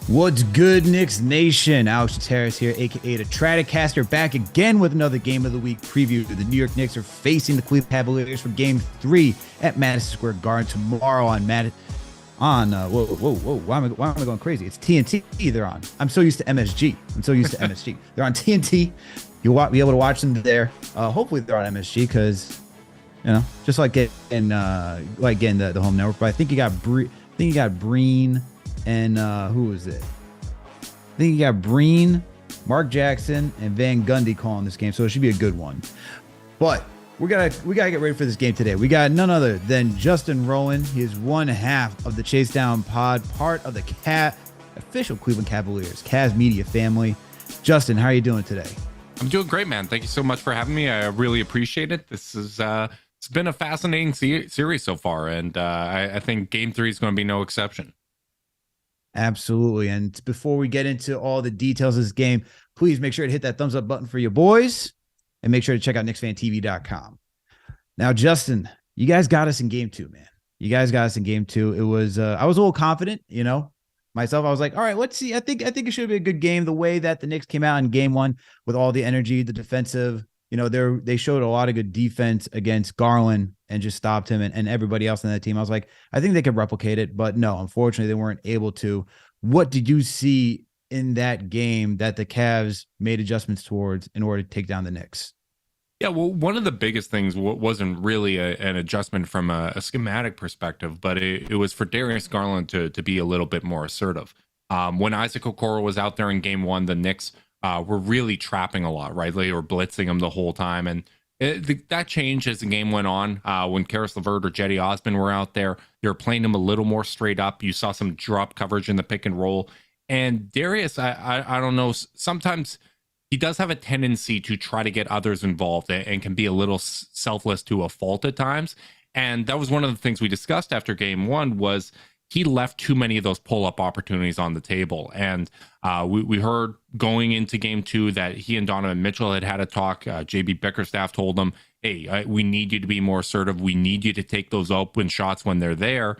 What's good, Knicks Nation? Alex Terrace here, aka the Stratocaster, back again with another Game of the Week preview. The New York Knicks are facing the Cleveland Cavaliers for Game 3 at Madison Square Garden tomorrow on whoa, why am I going crazy? It's TNT they're on. I'm so used to MSG. They're on TNT. You'll be able to watch them there. Hopefully they're on MSG because, you know, just like getting the home network. But I think you got Breen. And who was it? I think you got Breen, Mark Jackson, and Van Gundy calling this game, so it should be a good one. But we gotta get ready for this game today. We got none other than Justin Rowan. He is one half of the Chase Down Pod, part of the official Cleveland Cavaliers Cavs media family. Justin, how are you doing today? I'm doing great, man. Thank you so much for having me. I really appreciate it. This is it's been a fascinating series so far, and I think Game 3 is going to be no exception. Absolutely. And before we get into all the details of this game, please make sure to hit that thumbs up button for your boys and make sure to check out KnicksFanTV.com. Now, Justin, you guys got us in Game 2, man. You guys got us in Game 2. It was I was a little confident, you know, myself. I was like, all right, let's see. I think it should be a good game. The way that the Knicks came out in Game 1 with all the energy, the defensive, you know, they showed a lot of good defense against Garland and just stopped him and everybody else on that team. I was like, I think they could replicate it, but no, unfortunately, they weren't able to. What did you see in that game that the Cavs made adjustments towards in order to take down the Knicks? Yeah, well, one of the biggest things wasn't really an adjustment from a schematic perspective, but it was for Darius Garland to be a little bit more assertive. When Isaac Okoro was out there in Game 1, the Knicks were really trapping a lot, right? They were blitzing him the whole time. And that changed as the game went on. When Caris LaVert or Jetty Osman were out there, they were playing him a little more straight up. You saw some drop coverage in the pick and roll. And Darius, I don't know, sometimes he does have a tendency to try to get others involved and can be a little selfless to a fault at times. And that was one of the things we discussed after Game 1 was he left too many of those pull-up opportunities on the table. And we heard going into Game 2 that he and Donovan Mitchell had a talk. JB Bickerstaff told him, hey, we need you to be more assertive. We need you to take those open shots when they're there.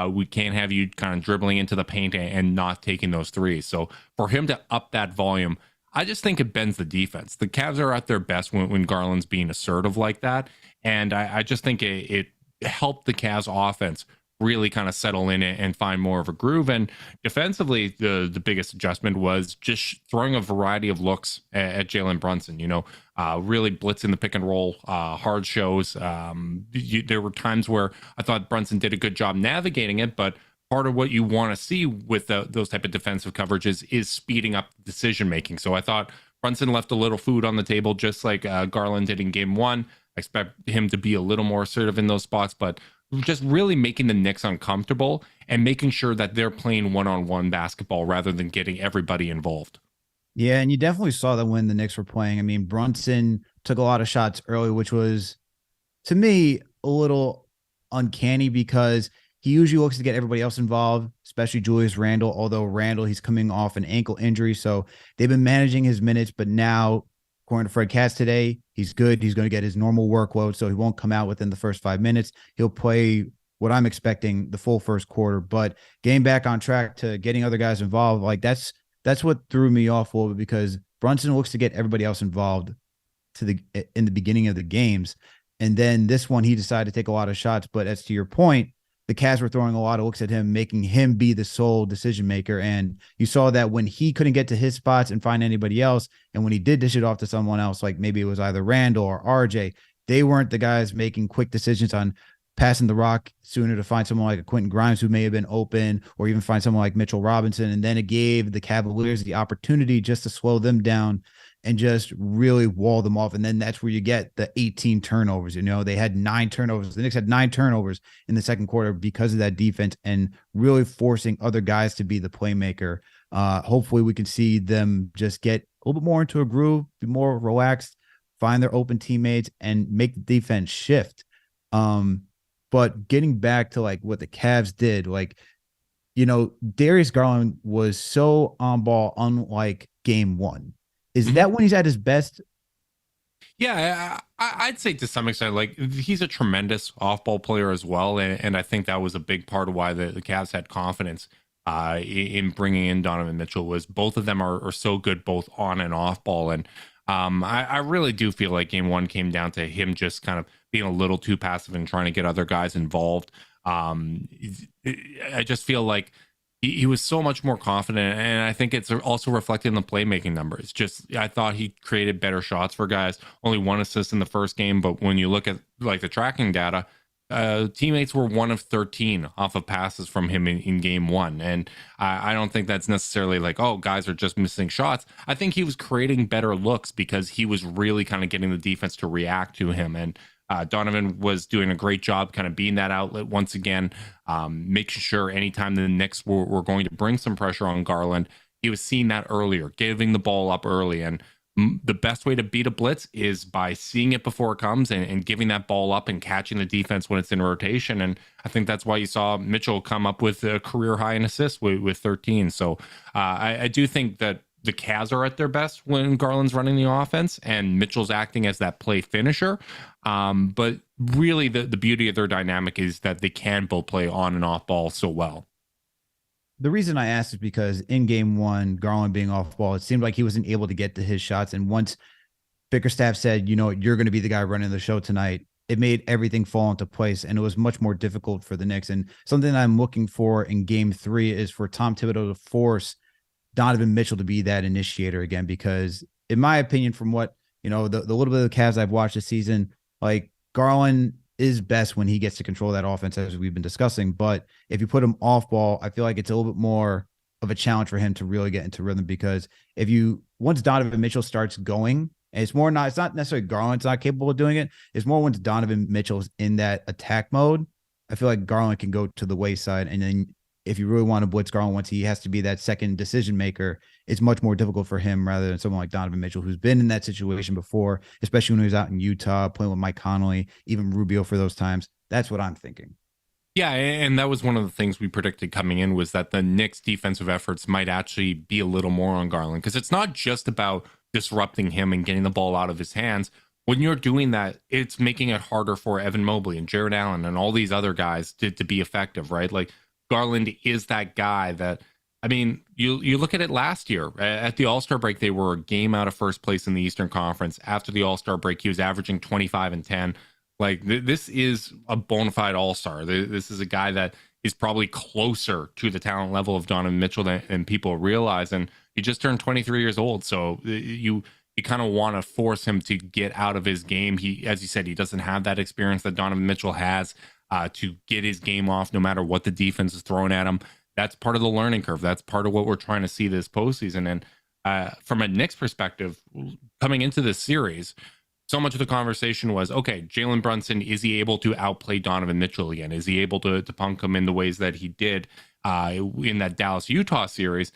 We can't have you kind of dribbling into the paint and not taking those threes. So for him to up that volume, I just think it bends the defense. The Cavs are at their best when Garland's being assertive like that. And I just think it helped the Cavs offense really kind of settle in and find more of a groove. And defensively, the biggest adjustment was just throwing a variety of looks at Jalen Brunson, you know, really blitzing the pick and roll, hard shows. There were times where I thought Brunson did a good job navigating it, but part of what you want to see with those type of defensive coverages is speeding up decision making. So I thought Brunson left a little food on the table, just like Garland did in Game 1. I expect him to be a little more assertive in those spots, but just really making the Knicks uncomfortable and making sure that they're playing one-on-one basketball rather than getting everybody involved. Yeah, and you definitely saw that when the Knicks were playing. I mean, Brunson took a lot of shots early, which was, to me, a little uncanny because he usually looks to get everybody else involved, especially Julius Randle, although Randle, he's coming off an ankle injury, so they've been managing his minutes, but now, according to Fred Katz today, he's good. He's going to get his normal workload, so he won't come out within the first 5 minutes. He'll play what I'm expecting the full first quarter, but getting back on track to getting other guys involved, like that's what threw me off a little bit because Brunson looks to get everybody else involved in the beginning of the games. And then this one, he decided to take a lot of shots, but as to your point, the Cavs were throwing a lot of looks at him, making him be the sole decision maker. And you saw that when he couldn't get to his spots and find anybody else, and when he did dish it off to someone else, like maybe it was either Randle or RJ, they weren't the guys making quick decisions on passing the rock sooner to find someone like a Quentin Grimes who may have been open, or even find someone like Mitchell Robinson. And then it gave the Cavaliers the opportunity just to slow them down and just really wall them off. And then that's where you get the 18 turnovers. You know, they had 9 turnovers. The Knicks had 9 turnovers in the second quarter because of that defense and really forcing other guys to be the playmaker. Hopefully we can see them just get a little bit more into a groove, be more relaxed, find their open teammates, and make the defense shift. But getting back to like what the Cavs did, like, you know, Darius Garland was so on ball, unlike Game 1. Is that when he's at his best? Yeah, I'd say to some extent, like he's a tremendous off-ball player as well, and I think that was a big part of why the Cavs had confidence in bringing in Donovan Mitchell was both of them are so good both on and off ball. And I really do feel like game one came down to him just kind of being a little too passive and trying to get other guys involved. I just feel like he was so much more confident, and I think it's also reflected in the playmaking numbers. Just I thought he created better shots for guys. Only one assist in the first game, but when you look at like the tracking data, teammates were 1 of 13 off of passes from him in game one. And I don't think that's necessarily like, oh, guys are just missing shots. I think he was creating better looks because he was really kind of getting the defense to react to him. And Donovan was doing a great job kind of being that outlet once again, making sure anytime the Knicks were going to bring some pressure on Garland, he was seeing that earlier, giving the ball up early. And the best way to beat a blitz is by seeing it before it comes and giving that ball up and catching the defense when it's in rotation. And I think that's why you saw Mitchell come up with a career high in assists with 13. So I do think that the Cavs are at their best when Garland's running the offense and Mitchell's acting as that play finisher. But really the beauty of their dynamic is that they can both play on and off ball so well. The reason I asked is because in game one, Garland being off ball, it seemed like he wasn't able to get to his shots. And once Bickerstaff said, you know, you're going to be the guy running the show tonight, it made everything fall into place. And it was much more difficult for the Knicks. And something I'm looking for in game three is for Tom Thibodeau to force Donovan Mitchell to be that initiator again, because in my opinion, from what, you know, the little bit of the Cavs I've watched this season, like Garland is best when he gets to control that offense, as we've been discussing. But if you put him off ball, I feel like it's a little bit more of a challenge for him to really get into rhythm, because once Donovan Mitchell starts going, and it's not necessarily Garland's not capable of doing it. It's more once Donovan Mitchell's in that attack mode, I feel like Garland can go to the wayside. And then if you really want to blitz Garland, once he has to be that second decision maker, it's much more difficult for him rather than someone like Donovan Mitchell, who's been in that situation before, especially when he was out in Utah playing with Mike Conley, even Rubio for those times. That's what I'm thinking. Yeah, and that was one of the things we predicted coming in, was that the Knicks defensive efforts might actually be a little more on Garland, because it's not just about disrupting him and getting the ball out of his hands. When you're doing that, it's making it harder for Evan Mobley and Jared Allen and all these other guys to be effective, right? Like Garland is that guy that, I mean, you look at it last year at the All-Star break, they were a game out of first place in the Eastern Conference. After the All-Star break, he was averaging 25 and 10. Like this is a bona fide All-Star. This is a guy that is probably closer to the talent level of Donovan Mitchell than people realize. And he just turned 23 years old. So you kind of want to force him to get out of his game. He, as you said, he doesn't have that experience that Donovan Mitchell has to get his game off no matter what the defense is throwing at him. That's part of the learning curve. That's part of what we're trying to see this postseason. And from a Knicks perspective, coming into this series, so much of the conversation was, okay, Jalen Brunson, is he able to outplay Donovan Mitchell again? Is he able to punk him in the ways that he did in that Dallas-Utah series?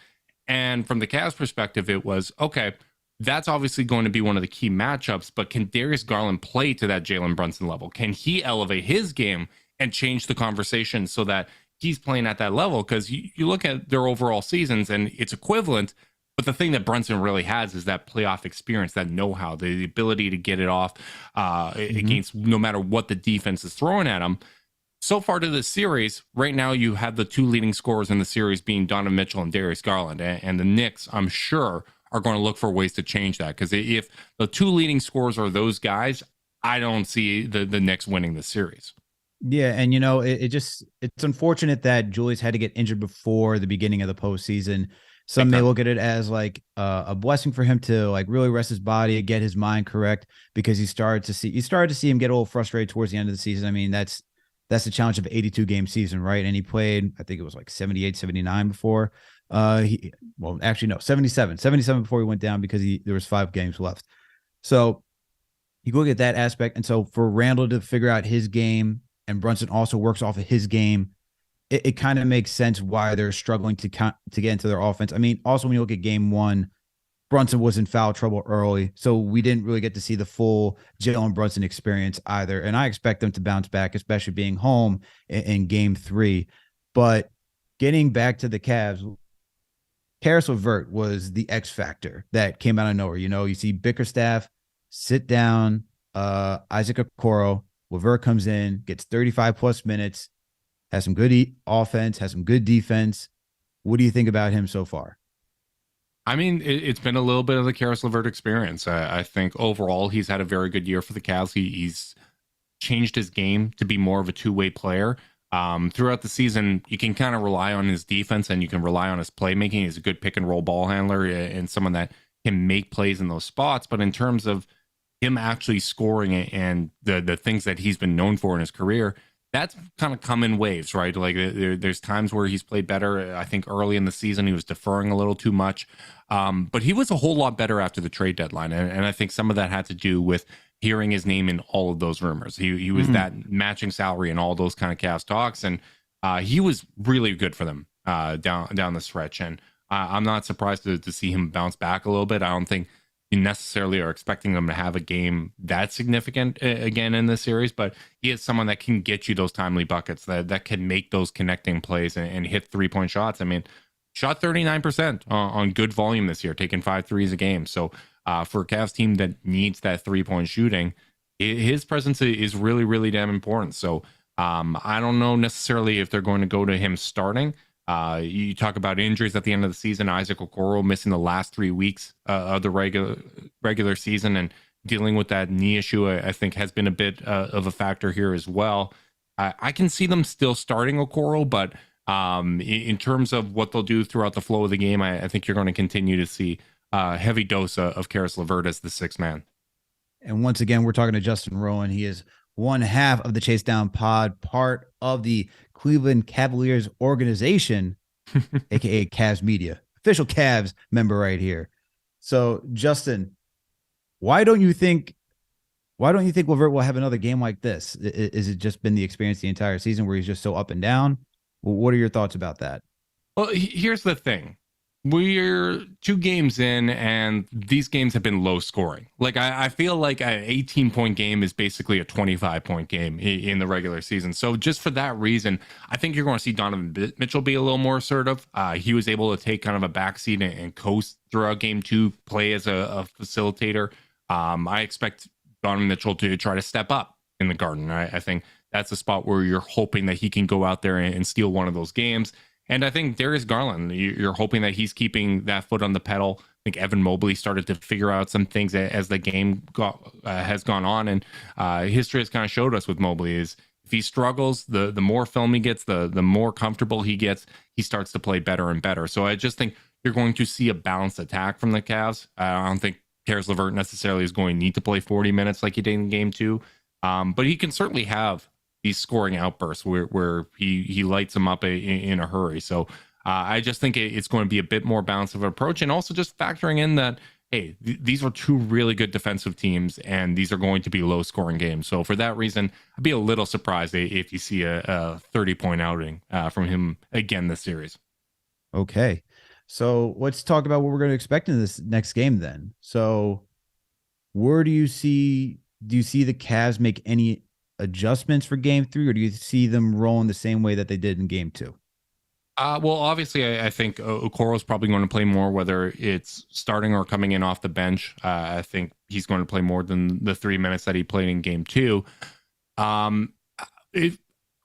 And from the Cavs perspective, it was, okay, that's obviously going to be one of the key matchups, but can Darius Garland play to that Jalen Brunson level? Can he elevate his game and change the conversation so that he's playing at that level? Because you look at their overall seasons and it's equivalent, but the thing that Brunson really has is that playoff experience, that know-how, the ability to get it off against no matter what the defense is throwing at him. So far to this series, right now you have the two leading scorers in the series being Donovan Mitchell and Darius Garland. And the Knicks, I'm sure, are going to look for ways to change that. Because if the two leading scorers are those guys, I don't see the Knicks winning the series. Yeah, and you know, it's unfortunate that Julius had to get injured before the beginning of the postseason. Some may look at it as like a blessing for him to like really rest his body and get his mind correct, because you started to see him get a little frustrated towards the end of the season. I mean, that's the challenge of an 82 game season, right? And he played, I think it was like 78, 79 before. 77 before he went down, because there was 5 games left. So you look at that aspect. And so for Randle to figure out his game, and Brunson also works off of his game, it kind of makes sense why they're struggling to get into their offense. I mean, also when you look at game one, Brunson was in foul trouble early, so we didn't really get to see the full Jalen Brunson experience either. And I expect them to bounce back, especially being home in game 3. But getting back to the Cavs, Caris LaVert was the X factor that came out of nowhere. You know, you see Bickerstaff sit down, Isaac Okoro, LaVert comes in, gets 35 plus minutes, has some good offense, has some good defense. What do you think about him so far? I mean, it's been a little bit of the Caris LaVert experience. I think overall he's had a very good year for the Cavs. He's changed his game to be more of a two-way player. Throughout the season, you can kind of rely on his defense and you can rely on his playmaking. He's a good pick and roll ball handler and someone that can make plays in those spots. But in terms of him actually scoring and the things that he's been known for in his career, that's kind of come in waves, right? Like there's times where he's played better. I think early in the season he was deferring a little too much, but he was a whole lot better after the trade deadline, and I think some of that had to do with hearing his name in all of those rumors. He was that matching salary and all those kind of Cavs talks, and he was really good for them down the stretch. And I'm not surprised to see him bounce back a little bit. I don't think you necessarily are expecting him to have a game that significant again in this series, but he is someone that can get you those timely buckets that can make those connecting plays and hit 3-point shots. I mean, shot 39% on good volume this year, taking 5 threes a game. So for a Cavs team that needs that 3-point shooting, his presence is really, really damn important. So I don't know necessarily if they're going to go to him starting. You talk about injuries at the end of the season. Isaac Okoro missing the last 3 weeks of the regular season and dealing with that knee issue, I think has been a bit of a factor here as well. I can see them still starting Okoro, but in terms of what they'll do throughout the flow of the game, I think you're going to continue to see a heavy dose of Caris LaVert as the sixth man. And once again, we're talking to Justin Rowan. He is one half of the Chase Down Pod, part of the Cleveland Cavaliers organization, aka Cavs Media, official Cavs member right here. So, Justin, why don't you think LaVert will have another game like this? Is it just been the experience the entire season where he's just so up and down? What are your thoughts about that? Well, here's the thing. We're 2 games in, and these games have been low scoring. Like, I feel like an 18-point game is basically a 25-point game in the regular season. So just for that reason, I think you're going to see Donovan Mitchell be a little more assertive. He was able to take kind of a backseat and coast throughout game 2, play as a facilitator. I expect Donovan Mitchell to try to step up in the Garden. I think that's a spot where you're hoping that he can go out there and steal one of those games. And I think Darius Garland, you're hoping that he's keeping that foot on the pedal. I think Evan Mobley started to figure out some things as the game has gone on. And history has kind of showed us with Mobley is if he struggles, the more film he gets, the more comfortable he gets, he starts to play better and better. So I just think you're going to see a balanced attack from the Cavs. I don't think Caris LaVert necessarily is going to need to play 40 minutes like he did in game 2. But he can certainly have these scoring outbursts where he lights them up in a hurry. So I just think it's going to be a bit more balanced of an approach, and also just factoring in that, hey, these are 2 really good defensive teams, and these are going to be low scoring games. So for that reason, I'd be a little surprised if you see a 30-point outing from him again this series. Okay. So let's talk about what we're going to expect in this next game then. So where do you see the Cavs make any adjustments for game 3, or do you see them rolling the same way that they did in game 2? Well, obviously, I think Okoro's probably going to play more, whether it's starting or coming in off the bench. I think he's going to play more than the 3 minutes that he played in game 2. I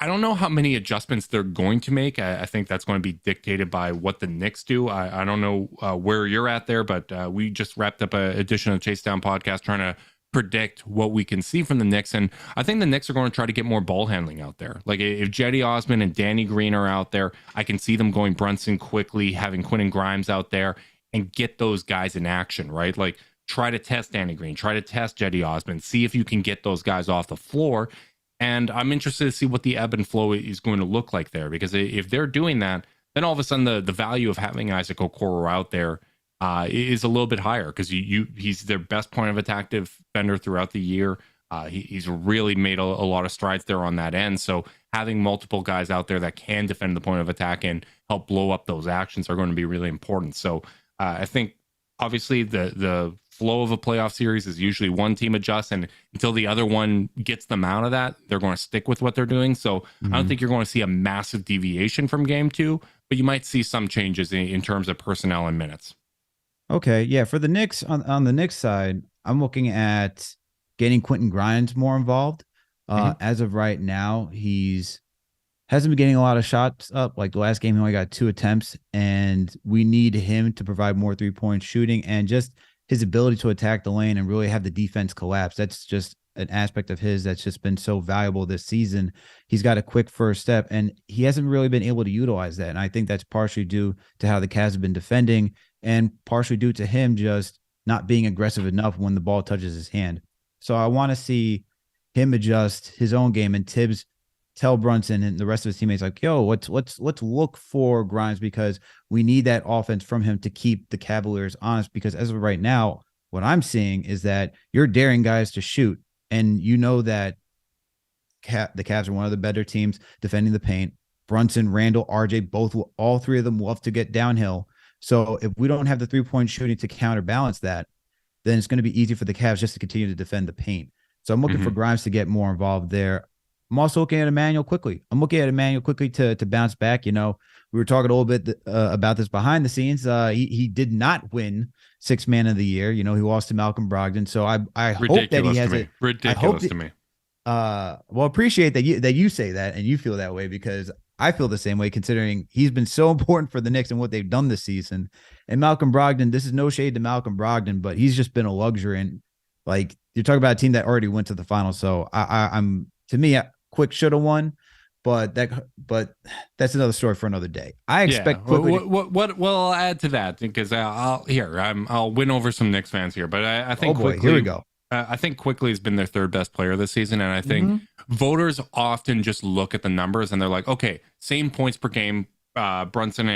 don't know how many adjustments they're going to make. I think that's going to be dictated by what the Knicks do. I don't know where you're at there, but we just wrapped up an edition of Chase Down Podcast trying to predict what we can see from the Knicks, and I think the Knicks are going to try to get more ball handling out there. Like if Jetty Osman and Danny Green are out there, I can see them going Brunson Quickley, having Quentin Grimes out there, and get those guys in action, right? Like try to test Danny Green, try to test Jetty Osman, see if you can get those guys off the floor. And I'm interested to see what the ebb and flow is going to look like there, because if they're doing that, then all of a sudden the value of having Isaac Okoro out there is a little bit higher, because he's their best point of attack defender throughout the year. He's really made a lot of strides there on that end. So having multiple guys out there that can defend the point of attack and help blow up those actions are going to be really important. So I think obviously the flow of a playoff series is usually one team adjusts, and until the other one gets them out of that, they're going to stick with what they're doing. So I don't think you're going to see a massive deviation from game 2, but you might see some changes in terms of personnel and minutes. Okay, yeah. For the Knicks, on the Knicks side, I'm looking at getting Quentin Grimes more involved. As of right now, he's hasn't been getting a lot of shots up. Like the last game, he only got 2 attempts, and we need him to provide more 3-point shooting and just his ability to attack the lane and really have the defense collapse. That's just an aspect of his that's just been so valuable this season. He's got a quick first step, and he hasn't really been able to utilize that. And I think that's partially due to how the Cavs have been defending and partially due to him just not being aggressive enough when the ball touches his hand. So I want to see him adjust his own game, and Tibbs tell Brunson and the rest of his teammates, like, yo, let's look for Grimes, because we need that offense from him to keep the Cavaliers honest. Because as of right now, what I'm seeing is that you're daring guys to shoot, and you know that the Cavs are one of the better teams defending the paint. Brunson, Randle, RJ, all three of them love to get downhill. So if we don't have the 3-point shooting to counterbalance that, then it's going to be easy for the Cavs just to continue to defend the paint. So I'm looking for Grimes to get more involved there. I'm also looking at Immanuel Quickley. I'm looking at Immanuel Quickley to bounce back. You know, we were talking a little bit about this behind the scenes. He did not win Sixth Man of the Year. You know, he lost to Malcolm Brogdon. So I hope that he has ridiculous to me. Well, appreciate that you say that and you feel that way, because I feel the same way, considering he's been so important for the Knicks and what they've done this season. And Malcolm Brogdon, this is no shade to Malcolm Brogdon, but he's just been a luxury. And like, you're talking about a team that already went to the finals. So I'm to me, Quick should have won, but that's another story for another day. I expect Quickly. What I'll add to that, because I'll win over some Knicks fans here, but I think Quickly, here we go. I think Quickley has been their third best player this season, and I think voters often just look at the numbers and they're like, okay, same points per game, Brunson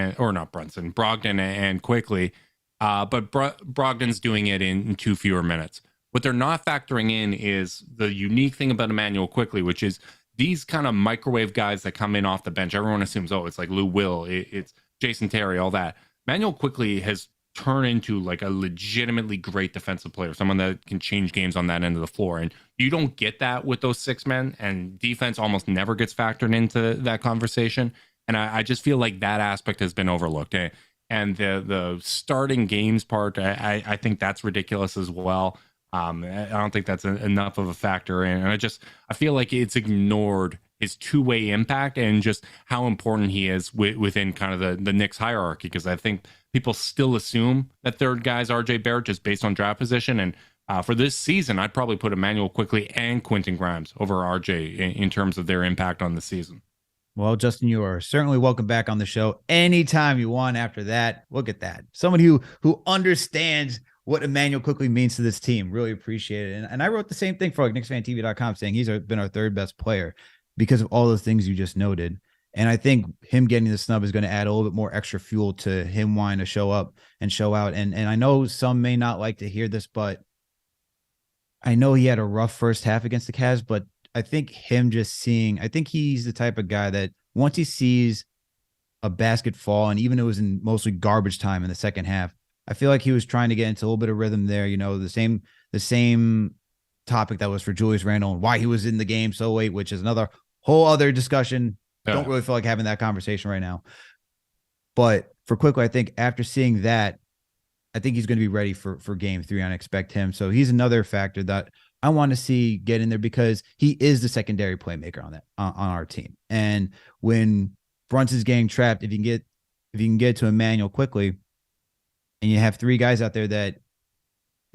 Brogdon and Quickley, but Brogdon's doing it in 2 fewer minutes. What they're not factoring in is the unique thing about Immanuel Quickley, which is these kind of microwave guys that come in off the bench. Everyone assumes, oh, it's like Lou Will, it's Jason Terry, all that. Immanuel Quickley has turned into like a legitimately great defensive player, someone that can change games on that end of the floor. And you don't get that with those 6 men, and defense almost never gets factored into that conversation. And I just feel like that aspect has been overlooked. And the starting games part, I think that's ridiculous as well. I don't think that's enough of a factor, and I feel like it's ignored his two-way impact and just how important he is within kind of the Knicks hierarchy, because I think people still assume that third guy's RJ Barrett just based on draft position, and for this season, I'd probably put Immanuel Quickley and Quentin Grimes over RJ in terms of their impact on the season. Well, Justin, you are certainly welcome back on the show anytime you want after that. Look at that. Someone who understands what Immanuel Quickley means to this team. Really appreciate it. And I wrote the same thing for like KnicksFanTV.com, saying he's been our third best player because of all the things you just noted. And I think him getting the snub is going to add a little bit more extra fuel to him wanting to show up and show out. And I know some may not like to hear this, but I know he had a rough first half against the Cavs, but I think I think he's the type of guy that once he sees a basket fall, and even it was in mostly garbage time in the second half, I feel like he was trying to get into a little bit of rhythm there. You know, the same topic that was for Julius Randle and why he was in the game so late, which is another whole other discussion. Don't really feel like having that conversation right now. But for Quickley, I think after seeing that, I think he's going to be ready for game 3. I expect him. So he's another factor that I want to see get in there, because he is the secondary playmaker on our team. And when Brunson's getting trapped, if you can get to Immanuel Quickley, and you have 3 guys out there that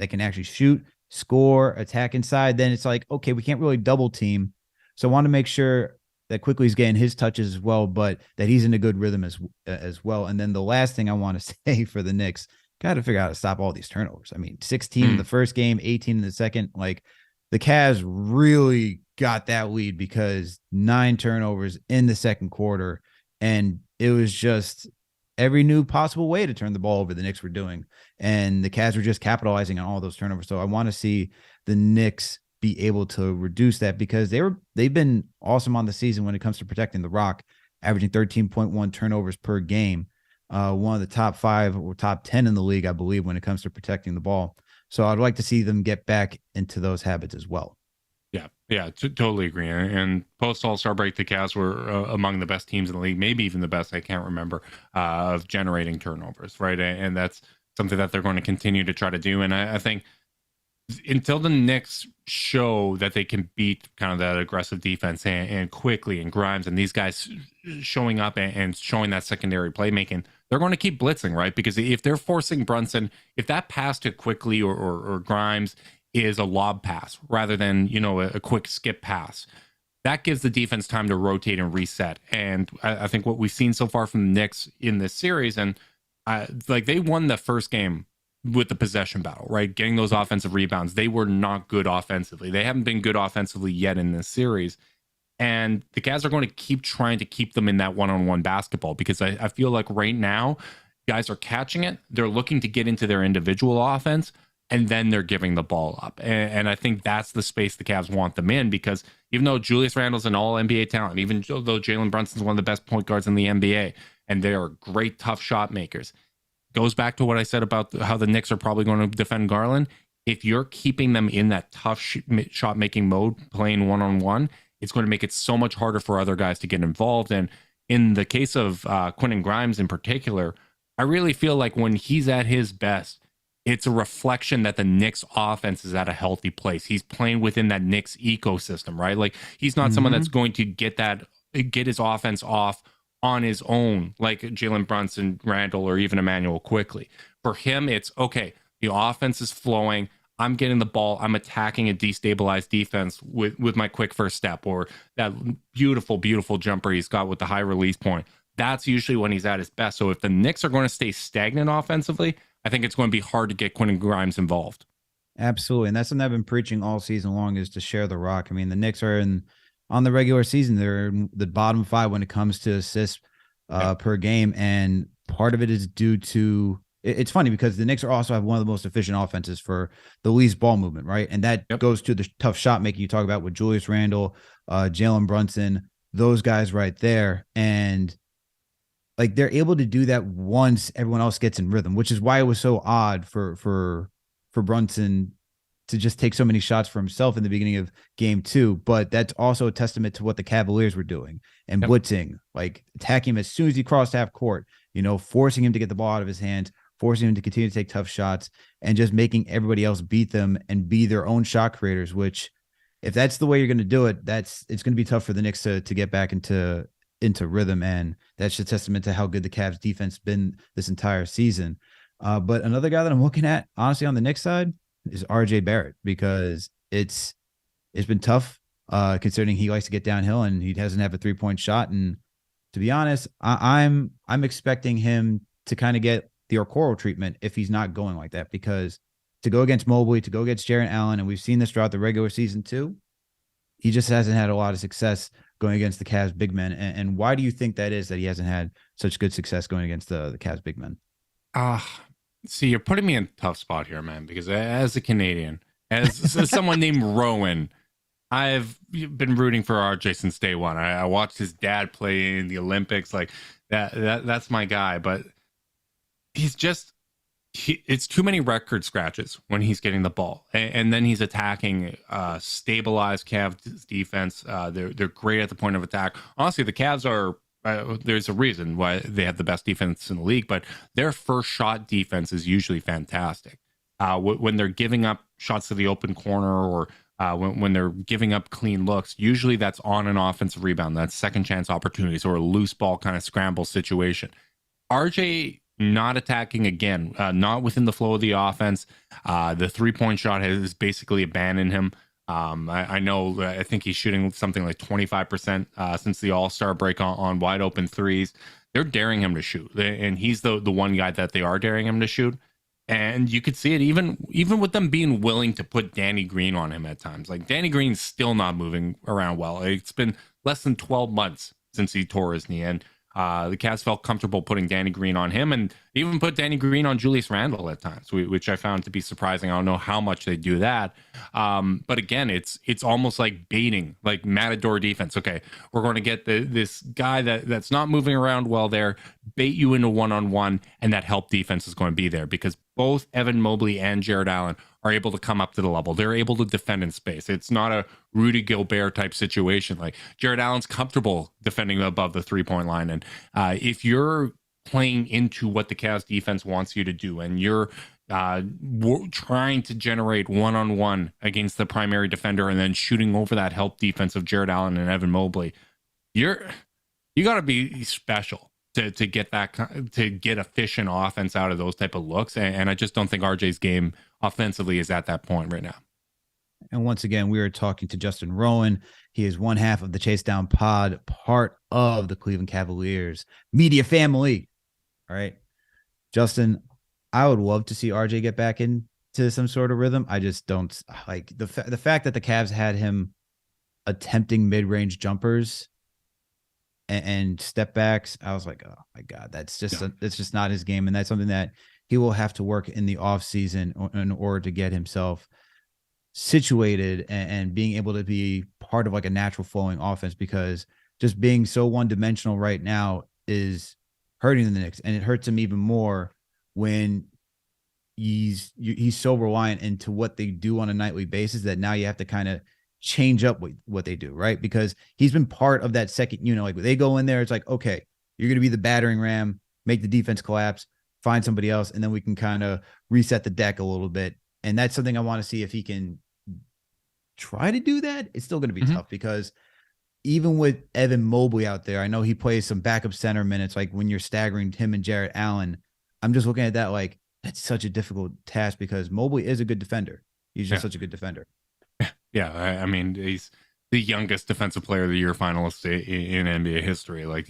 can actually shoot, score, attack inside, then it's like, okay, we can't really double team. So I want to make sure that Quickley's getting his touches as well, but that he's in a good rhythm as well. And then the last thing I want to say for the Knicks, got to figure out how to stop all these turnovers. I mean, 16 in the first game, 18 in the second. Like, the Cavs really got that lead because 9 turnovers in the second quarter, and it was just every new possible way to turn the ball over the Knicks were doing. And the Cavs were just capitalizing on all those turnovers. So I want to see the Knicks be able to reduce that, because they've been awesome on the season when it comes to protecting the rock, averaging 13.1 turnovers per game. One of the top 5 or top 10 in the league, I believe, when it comes to protecting the ball. So I'd like to see them get back into those habits as well. Yeah, totally agree. And post All-Star break, the Cavs were among the best teams in the league, maybe even the best, I can't remember, of generating turnovers, right? And that's something that they're going to continue to try to do. And I think until the Knicks show that they can beat kind of that aggressive defense and Quickley and Grimes and these guys showing up and showing that secondary playmaking, they're going to keep blitzing, right? Because if they're forcing Brunson, if that pass to Quickley or Grimes is a lob pass rather than, a quick skip pass, that gives the defense time to rotate and reset. And I think what we've seen so far from the Knicks in this series, and they won the first game with the possession battle, right? Getting those offensive rebounds. They were not good offensively. They haven't been good offensively yet in this series. And the Cavs are going to keep trying to keep them in that one-on-one basketball because I feel like right now, guys are catching it. They're looking to get into their individual offense, and then they're giving the ball up. And I think that's the space the Cavs want them in because even though Julius Randle's an all-NBA talent, even though Jalen Brunson's one of the best point guards in the NBA, and they are great, tough shot makers, goes back to what I said about how the Knicks are probably going to defend Garland. If you're keeping them in that tough shot making mode, playing one-on-one, it's going to make it so much harder for other guys to get involved. And in the case of Quentin Grimes in particular, I really feel like when he's at his best, it's a reflection that the Knicks offense is at a healthy place. He's playing within that Knicks ecosystem, right? Like he's not someone that's going to get his offense off on his own, like Jalen Brunson, Randle, or even Immanuel Quickley. For him, it's okay. The offense is flowing. I'm getting the ball. I'm attacking a destabilized defense with my quick first step or that beautiful, beautiful jumper he's got with the high release point. That's usually when he's at his best. So if the Knicks are going to stay stagnant offensively, I think it's going to be hard to get Quentin Grimes involved. Absolutely. And that's something I've been preaching all season long is to share the rock. I mean, the Knicks are on the regular season, they're in the bottom 5 when it comes to assists per game. And part of it is due to, it's funny because the Knicks also have one of the most efficient offenses for the least ball movement, right? And that goes to the tough shot making you talk about with Julius Randle, Jalen Brunson, those guys right there. And like they're able to do that once everyone else gets in rhythm, which is why it was so odd for Brunson to just take so many shots for himself in the beginning of game 2. But that's also a testament to what the Cavaliers were doing and blitzing, like attacking him as soon as he crossed half court, forcing him to get the ball out of his hands, forcing him to continue to take tough shots and just making everybody else beat them and be their own shot creators, which if that's the way you're going to do it, it's going to be tough for the Knicks to get back into rhythm. And that's just a testament to how good the Cavs defense been this entire season. But another guy that I'm looking at, honestly, on the Knicks side is RJ Barrett, because it's been tough considering he likes to get downhill and he doesn't have a 3-point shot. And to be honest, I'm expecting him to kind of get the Okoro treatment if he's not going like that, because to go against Mobley, to go against Jarrett Allen, and we've seen this throughout the regular season too, he just hasn't had a lot of success going against the Cavs big men. And why do you think that is, that he hasn't had such good success going against the Cavs big men? See, you're putting me in a tough spot here, man, because as a Canadian, as someone named Rowan, I've been rooting for RJ since day one. I watched his dad play in the Olympics. Like that's my guy, but it's too many record scratches when he's getting the ball, and then he's attacking stabilized Cavs defense. They're great at the point of attack. Honestly, the Cavs are. There's a reason why they have the best defense in the league, but their first shot defense is usually fantastic. When they're giving up shots to the open corner or when they're giving up clean looks, usually that's on an offensive rebound. That's second chance opportunities or a loose ball kind of scramble situation. RJ not attacking again, not within the flow of the offense. The 3-point shot has basically abandoned him. I think he's shooting something like 25% since the All-Star break on wide open threes. They're daring him to shoot, and he's the one guy that they are daring him to shoot. And you could see it even with them being willing to put Danny Green on him at times. Like Danny Green's still not moving around well. It's been less than 12 months since he tore his knee, and the Cavs felt comfortable putting Danny Green on him, and even put Danny Green on Julius Randle at times, which I found to be surprising. I don't know how much they do that. But again, it's almost like baiting, like Matador defense. Okay, we're going to get this guy that's not moving around well there, bait you into one-on-one, and that help defense is going to be there because both Evan Mobley and Jarrett Allen are able to come up to the level. They're able to defend in space. It's not a Rudy Gobert type situation. Like Jarrett Allen's comfortable defending above the 3-point line. And if you're playing into what the Cavs defense wants you to do, and you're trying to generate one-on-one against the primary defender and then shooting over that help defense of Jared Allen and Evan Mobley, you got to be special to get efficient offense out of those type of looks. And I just don't think RJ's game offensively is at that point right now. And once again, we are talking to Justin Rowan. He is one half of the Chase Down Pod, part of the Cleveland Cavaliers media family. All right, Justin, I would love to see RJ get back into some sort of rhythm. I just don't like the fact that the Cavs had him attempting mid-range jumpers and step backs. I was like, oh my God, that's just not his game. And that's something that he will have to work in the off season in order to get himself situated and being able to be part of like a natural flowing offense, because just being so one dimensional right now is hurting the Knicks. And it hurts him even more when he's so reliant into what they do on a nightly basis that now you have to kind of change up what they do, right? Because he's been part of that second, like they go in there, it's like, okay, you're going to be the battering ram, make the defense collapse, find somebody else, and then we can kind of reset the deck a little bit. And that's something I want to see if he can try to do that. It's still going to be tough, because even with Evan Mobley out there, I know he plays some backup center minutes, like when you're staggering him and Jarrett Allen. I'm just looking at that like that's such a difficult task, because Mobley is a good defender. He's just such a good defender. Yeah, I mean, he's the youngest defensive player of the year finalist in NBA history. Like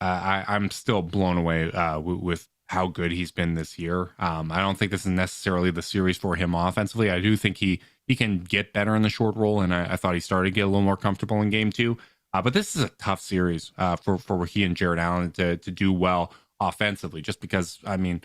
I'm still blown away with how good he's been this year. I don't think this is necessarily the series for him offensively. I do think he can get better in the short roll, and I thought he started to get a little more comfortable in game 2. But this is a tough series for he and Jared Allen to do well offensively, just because, I mean,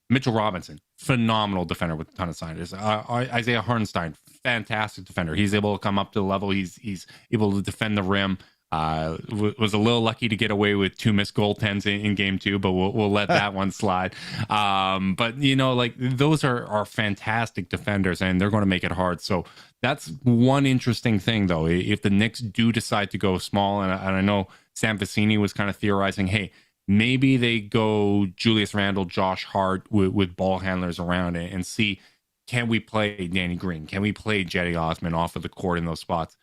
Mitchell Robinson, phenomenal defender with a ton of signings. Isaiah Hartenstein, fantastic defender. He's able to come up to the level. He's able to defend the rim. Was a little lucky to get away with 2 missed goaltends in game 2, but we'll let that one slide. But like those are fantastic defenders, and they're going to make it hard. So that's one interesting thing, though. If the Knicks do decide to go small, and I know Sam Vecini was kind of theorizing, hey, maybe they go Julius Randle, Josh Hart with ball handlers around it, and see, can we play Danny Green? Can we play Jetty Osman off of the court in those spots?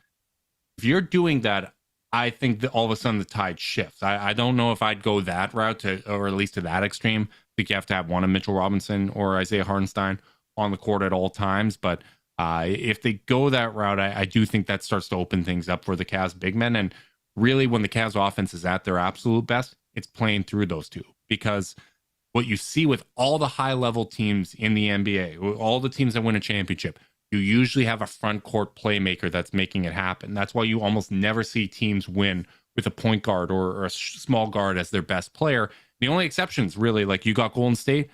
If you're doing that, I think that all of a sudden the tide shifts. I don't know if I'd go that route or at least to that extreme. I think you have to have one of Mitchell Robinson or Isaiah Hartenstein on the court at all times. But if they go that route, I do think that starts to open things up for the Cavs big men. And really, when the Cavs offense is at their absolute best, it's playing through those two, because what you see with all the high level teams in the NBA, all the teams that win a championship, you usually have a front court playmaker that's making it happen. That's why you almost never see teams win with a point guard or a small guard as their best player. The only exceptions, really, like you got Golden State,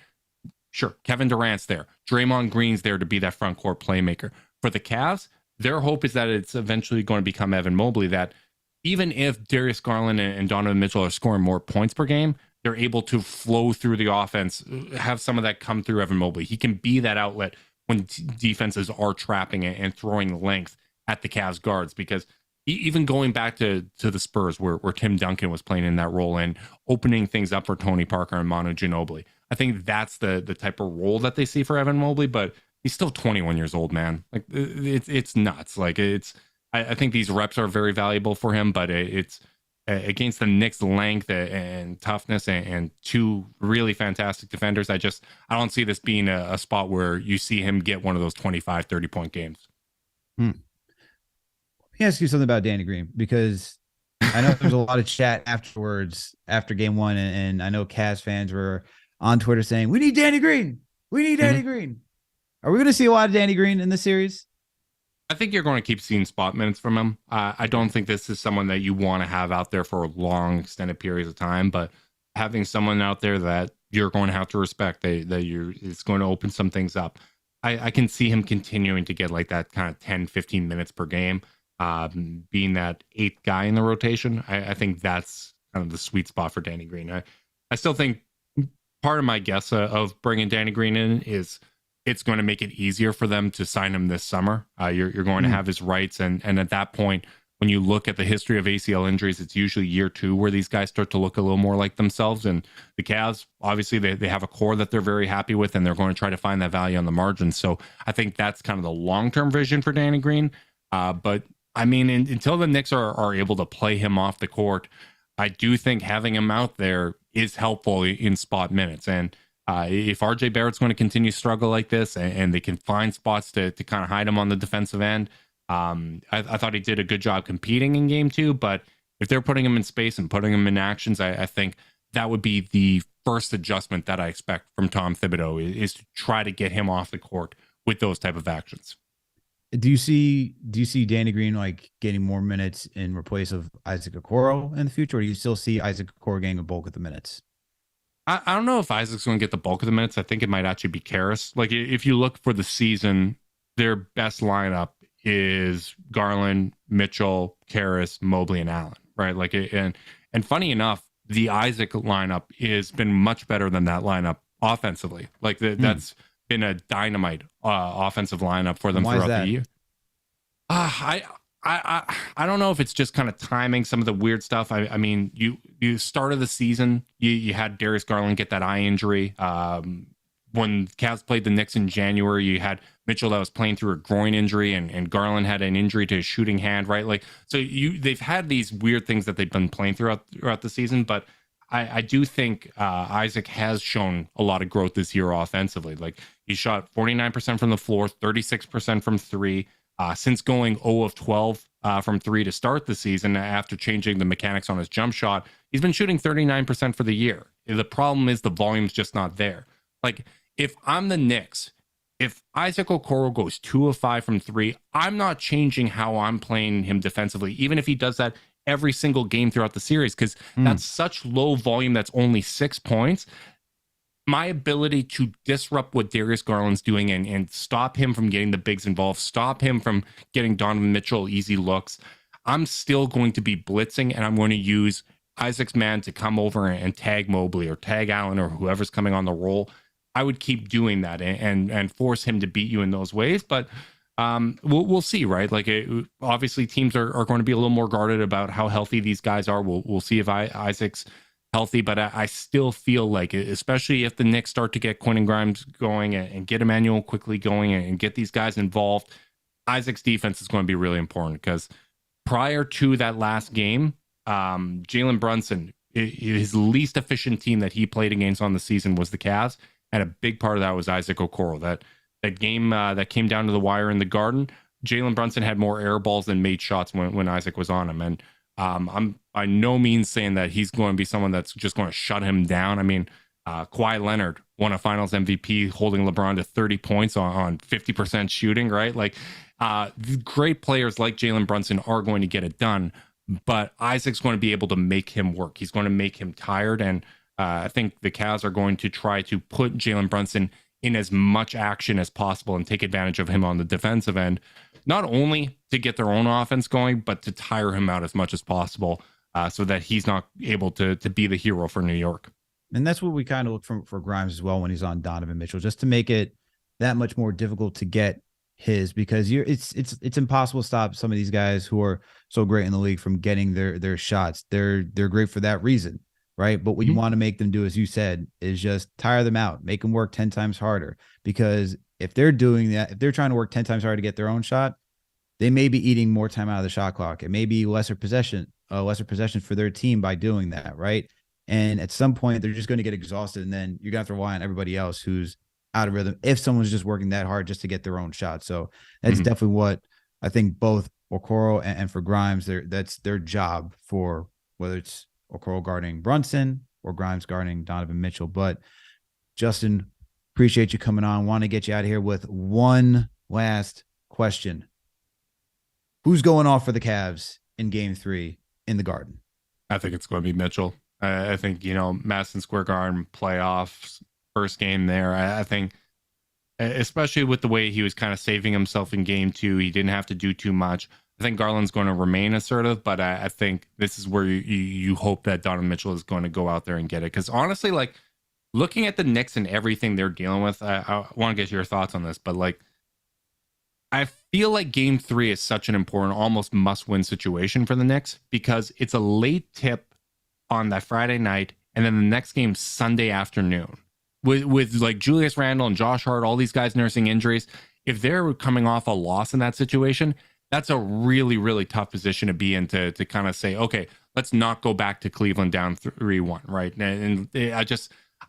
sure, Kevin Durant's there, Draymond Green's there to be that front court playmaker. For the Cavs, their hope is that it's eventually going to become Evan Mobley, that even if Darius Garland and Donovan Mitchell are scoring more points per game, they're able to flow through the offense, have some of that come through Evan Mobley. He can be that outlet when defenses are trapping it and throwing length at the Cavs guards, because even going back to the Spurs where Tim Duncan was playing in that role and opening things up for Tony Parker and Manu Ginobili, I think that's the type of role that they see for Evan Mobley, but he's still 21 years old, man. Like it's nuts. Like I think these reps are very valuable for him, but it's against the Knicks' length and toughness and 2 really fantastic defenders. I don't see this being a spot where you see him get one of those 25, 30-point games. Let me ask you something about Danny Green, because I know there's a lot of chat afterwards after game 1, and I know Cavs fans were on Twitter saying, we need Danny Green. We need Danny Green. Are we going to see a lot of Danny Green in this series? I think you're going to keep seeing spot minutes from him. I don't think this is someone that you want to have out there for long, extended periods of time, but having someone out there that you're going to have to respect, it's going to open some things up. I can see him continuing to get like that kind of 10, 15 minutes per game, being that 8th guy in the rotation. I think that's kind of the sweet spot for Danny Green. I still think part of my guess of bringing Danny Green in is it's going to make it easier for them to sign him this summer. You're going to have his rights, and at that point, when you look at the history of ACL injuries, it's usually year 2 where these guys start to look a little more like themselves. And the Cavs, obviously, they have a core that they're very happy with, and they're going to try to find that value on the margin. So I think that's kind of the long-term vision for Danny Green. But I mean, until the Knicks are able to play him off the court, I do think having him out there is helpful in spot minutes. And if RJ Barrett's going to continue to struggle like this, and they can find spots to kind of hide him on the defensive end, I thought he did a good job competing in game 2, but if they're putting him in space and putting him in actions, I think that would be the first adjustment that I expect from Tom Thibodeau is to try to get him off the court with those type of actions. Do you see Danny Green like getting more minutes in replace of Isaac Okoro in the future, or do you still see Isaac Okoro getting a bulk of the minutes? I don't know if Isaac's going to get the bulk of the minutes. I think it might actually be Caris. Like, if you look for the season, their best lineup is Garland, Mitchell, Caris, Mobley, and Allen, right? Like, and funny enough, the Isaac lineup has been much better than that lineup offensively. Like, that's been a dynamite offensive lineup for them throughout the year. I don't know if it's just kind of timing, some of the weird stuff. I mean, you started the season, you had Darius Garland get that eye injury. When Cavs played the Knicks in January, you had Mitchell that was playing through a groin injury, and Garland had an injury to his shooting hand, right? Like, so they've had these weird things that they've been playing throughout the season, but I do think Isaac has shown a lot of growth this year offensively. Like, he shot 49% from the floor, 36% from 3. Since going 0 of 12 from 3 to start the season, after changing the mechanics on his jump shot, he's been shooting 39% for the year. The problem is the volume's just not there. Like, if I'm the Knicks, if Isaac Okoro goes 2 of 5 from 3, I'm not changing how I'm playing him defensively, even if he does that every single game throughout the series, because that's such low volume. That's only 6 points. My ability to disrupt what Darius Garland's doing and stop him from getting the bigs involved, stop him from getting Donovan Mitchell easy looks, I'm still going to be blitzing, and I'm going to use Isaac's man to come over and tag Mobley or tag Allen or whoever's coming on the roll. I would keep doing that and force him to beat you in those ways. But we'll see, right? Like, obviously teams are going to be a little more guarded about how healthy these guys are. We'll see if Isaac's healthy, but I still feel like, especially if the Knicks start to get Quentin Grimes going and get Immanuel Quickley going and get these guys involved, Isaac's defense is going to be really important, because prior to that last game, Jalen Brunson, his least efficient team that he played against on the season was the Cavs, and a big part of that was Isaac Okoro. That game that came down to the wire in the Garden, Jalen Brunson had more air balls than made shots when Isaac was on him. And I'm by no means saying that he's going to be someone that's just going to shut him down. I mean, Kawhi Leonard won a Finals MVP holding LeBron to 30 points on 50% shooting, right? Like, great players like Jalen Brunson are going to get it done, but Isaac's going to be able to make him work. He's going to make him tired, and I think the Cavs are going to try to put Jalen Brunson in as much action as possible and take advantage of him on the defensive end, not only to get their own offense going, but to tire him out as much as possible, so that he's not able to be the hero for New York. And that's what we kind of look for Grimes as well when he's on Donovan Mitchell, just to make it that much more difficult to get his, because it's impossible to stop some of these guys who are so great in the league from getting their shots. They're great for that reason, right? But what you want to make them do, as you said, is just tire them out, make them work 10 times harder. Because if they're doing that, if they're trying to work 10 times harder to get their own shot, they may be eating more time out of the shot clock. It may be lesser possession for their team by doing that, right? And at some point, they're just going to get exhausted, and then you're going to have to rely on everybody else who's out of rhythm if someone's just working that hard just to get their own shot. So that's definitely what I think both Okoro and for Grimes, that's their job, for whether it's Okoro guarding Brunson or Grimes guarding Donovan Mitchell. But Justin, appreciate you coming on. Want to get you out of here with one last question. Who's going off for the Cavs in Game 3 in the Garden? I think it's going to be Mitchell. I think, Madison Square Garden playoffs, first game there. I think, especially with the way he was kind of saving himself in Game 2, he didn't have to do too much. I think Garland's going to remain assertive, but I think this is where you hope that Donovan Mitchell is going to go out there and get it. Because honestly, like, looking at the Knicks and everything they're dealing with, I want to get your thoughts on this, but like, I feel like game 3 is such an important, almost must-win situation for the Knicks because it's a late tip on that Friday night, and then the next game Sunday afternoon. With like Julius Randle and Josh Hart, all these guys nursing injuries, if they're coming off a loss in that situation, that's a really, really tough position to be in to kind of say, okay, let's not go back to Cleveland down 3-1, right? And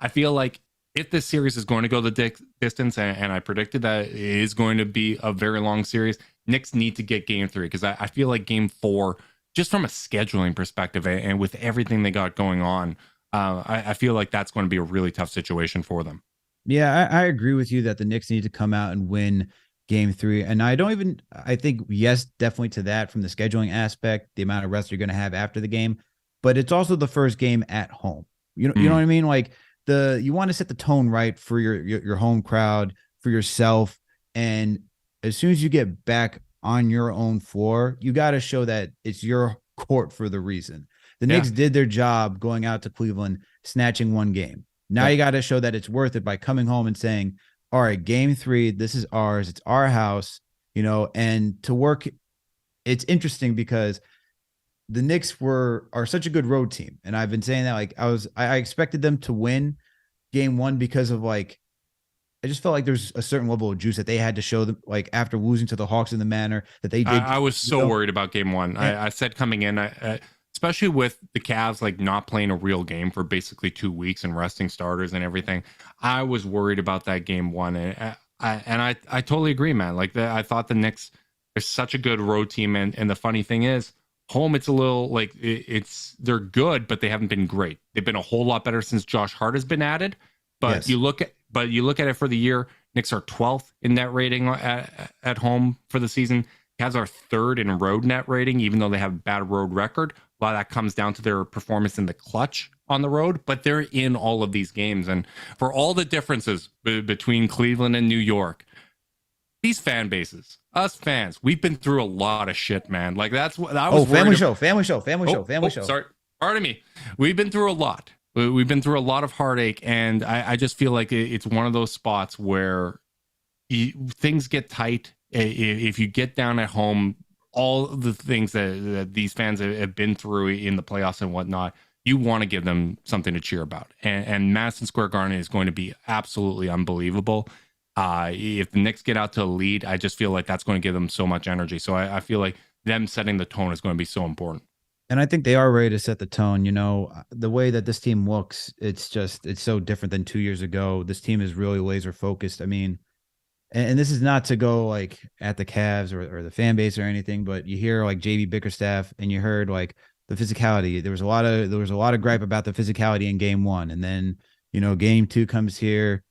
I feel like if this series is going to go the distance, and I predicted that it is going to be a very long series, Knicks need to get game 3 because I feel like game 4, just from a scheduling perspective and with everything they got going on, I feel like that's going to be a really tough situation for them. Yeah, I agree with you that the Knicks need to come out and win game 3. And I think, yes, definitely to that from the scheduling aspect, the amount of rest you're going to have after the game, but it's also the first game at home. You know what I mean? Like you want to set the tone right for your home crowd, for yourself. And as soon as you get back on your own floor, you got to show that it's your court for the reason. The Knicks did their job going out to Cleveland, snatching one game. Now you got to show that it's worth it by coming home and saying, all right, game 3, this is ours. It's our house, and to work. It's interesting because the Knicks are such a good road team. And I've been saying that, like, I expected them to win game 1 because of, like, I just felt like there's a certain level of juice that they had to show them, like, after losing to the Hawks in the manner that they did. I was so worried about game 1. I said coming in, especially with the Cavs, like, not playing a real game for basically 2 weeks and resting starters and everything, I was worried about that game 1. And I totally agree, man. Like, I thought the Knicks are such a good road team. And the funny thing is, home, it's a little like they're good, but they haven't been great. They've been a whole lot better since Josh Hart has been added. But you look at it for the year, Knicks are 12th in net rating at home for the season. Cavs are 3rd in road net rating, even though they have a bad road record. A lot of that comes down to their performance in the clutch on the road, but they're in all of these games. And for all the differences between Cleveland and New York, these fan bases, us fans, we've been through a lot of shit, man. Like, that's what I was. Family show. Sorry, pardon me. We've been through a lot. We've been through a lot of heartache, and I just feel like it's one of those spots where things get tight. If you get down at home, all the things that these fans have been through in the playoffs and whatnot, you want to give them something to cheer about. And Madison Square Garden is going to be absolutely unbelievable. If the Knicks get out to a lead, I just feel like that's going to give them so much energy. So I feel like them setting the tone is going to be so important. And I think they are ready to set the tone. The way that this team looks, it's so different than 2 years ago. This team is really laser focused. I mean, and this is not to go like at the Cavs or the fan base or anything, but you hear like JB Bickerstaff and you heard like the physicality. There was a lot of gripe about the physicality in game 1. And then, game 2 comes here,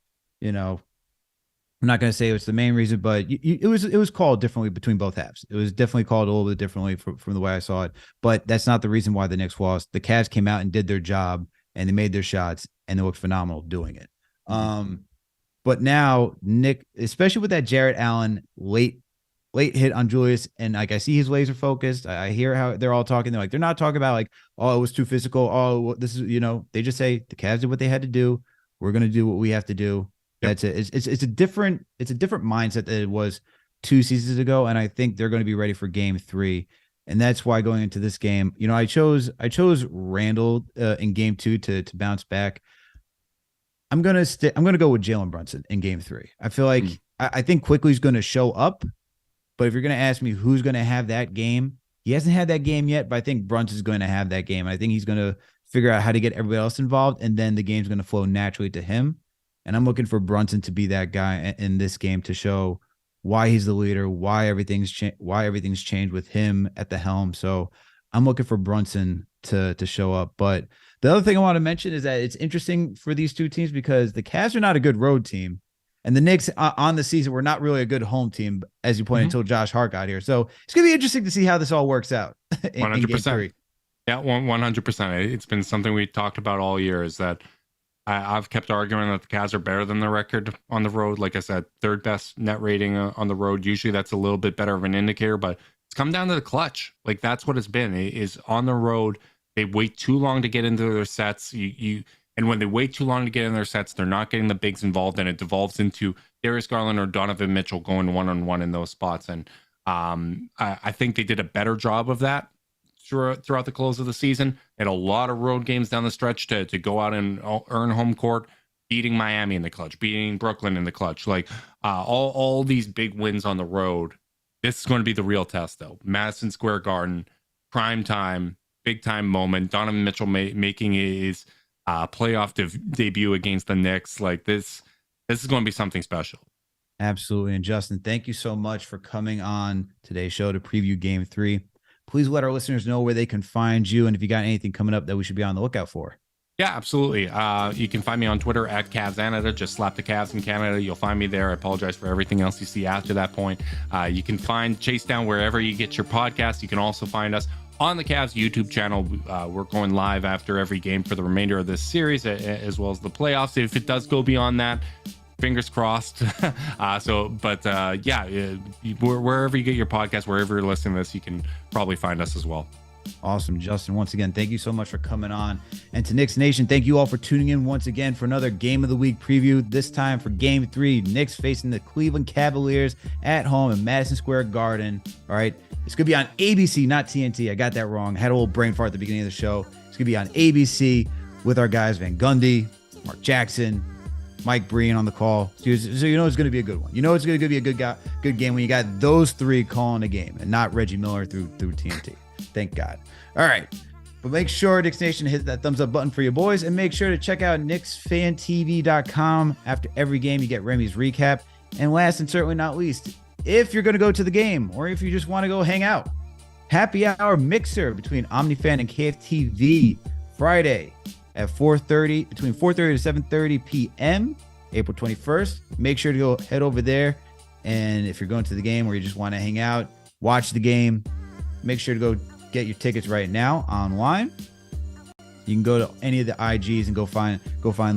I'm not going to say it was the main reason, but it was called differently between both halves. It was definitely called a little bit differently from the way I saw it, but that's not the reason why the Knicks lost. The Cavs came out and did their job, and they made their shots, and they looked phenomenal doing it. But now Nick, especially with that Jarrett Allen late hit on Julius, and like I see he's laser focused. I hear how they're all talking. They're not talking about like, oh, it was too physical. Oh, this is they just say the Cavs did what they had to do. We're gonna do what we have to do. That's it. It's a different mindset than it was 2 seasons ago, and I think they're going to be ready for game 3, and that's why going into this game, I chose Randle in game 2 to bounce back. I'm gonna go with Jalen Brunson in game 3. I feel like I think Quickley's going to show up, but if you're going to ask me who's going to have that game, he hasn't had that game yet, but I think Brunson's going to have that game. I think he's going to figure out how to get everybody else involved, and then the game's going to flow naturally to him. And I'm looking for Brunson to be that guy in this game to show why he's the leader, why everything's changed with him at the helm. So I'm looking for Brunson to show up. But the other thing I want to mention is that it's interesting for these two teams because the Cavs are not a good road team, and the Knicks on the season were not really a good home team, as you pointed, until Josh Hart got here. So it's going to be interesting to see how this all works out. 100%. Yeah, 100%. It's been something we talked about all year is that I've kept arguing that the Cavs are better than the record on the road. Like I said, 3rd best net rating on the road. Usually that's a little bit better of an indicator, but it's come down to the clutch. Like that's what it's been. It is on the road. They wait too long to get into their sets. And when they wait too long to get in their sets, they're not getting the bigs involved, and it devolves into Darius Garland or Donovan Mitchell going one-on-one in those spots. And I think they did a better job of that throughout the close of the season. They had a lot of road games down the stretch to go out and earn home court, beating Miami in the clutch, beating Brooklyn in the clutch. Like all these big wins on the road. This is going to be the real test, though. Madison Square Garden, prime time, big time moment. Donovan Mitchell making his playoff debut against the Knicks. Like this is going to be something special. Absolutely. And Justin, thank you so much for coming on today's show to preview Game 3. Please let our listeners know where they can find you, and if you got anything coming up that we should be on the lookout for. Yeah, absolutely. You can find me on Twitter at CavsCanada. Just slap the Cavs in Canada. You'll find me there. I apologize for everything else you see after that point. You can find Chase Down wherever you get your podcast. You can also find us on the Cavs YouTube channel. We're going live after every game for the remainder of this series, as well as the playoffs. If it does go beyond that, fingers crossed. Wherever you get your podcast, wherever you're listening to this, you can probably find us as well. Awesome, Justin. Once again, thank you so much for coming on. And to Knicks Nation, thank you all for tuning in once again for another Game of the Week preview. This time for Game 3, Knicks facing the Cleveland Cavaliers at home in Madison Square Garden. All right, it's going to be on ABC, not TNT. I got that wrong. I had a little brain fart at the beginning of the show. It's going to be on ABC with our guys Van Gundy, Mark Jackson, Mike Breen on the call. So you know it's going to be a good one. You know it's going to be a good game when you got those three calling a game and not Reggie Miller through TNT. Thank God. All right. But make sure, Knicks Nation, hit that thumbs up button for your boys, and make sure to check out KnicksFanTV.com. After every game, you get Remy's recap. And last and certainly not least, if you're going to go to the game or if you just want to go hang out, happy hour mixer between OmniFan and KFTV Friday at 4:30, between 4:30 to 7:30 p.m., April 21st. Make sure to go head over there. And if you're going to the game or you just want to hang out, watch the game, make sure to go get your tickets right now online. You can go to any of the IGs and go find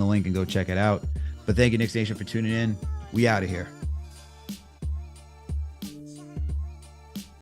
the link and go check it out. But thank you, Knicks Nation, for tuning in. We out of here.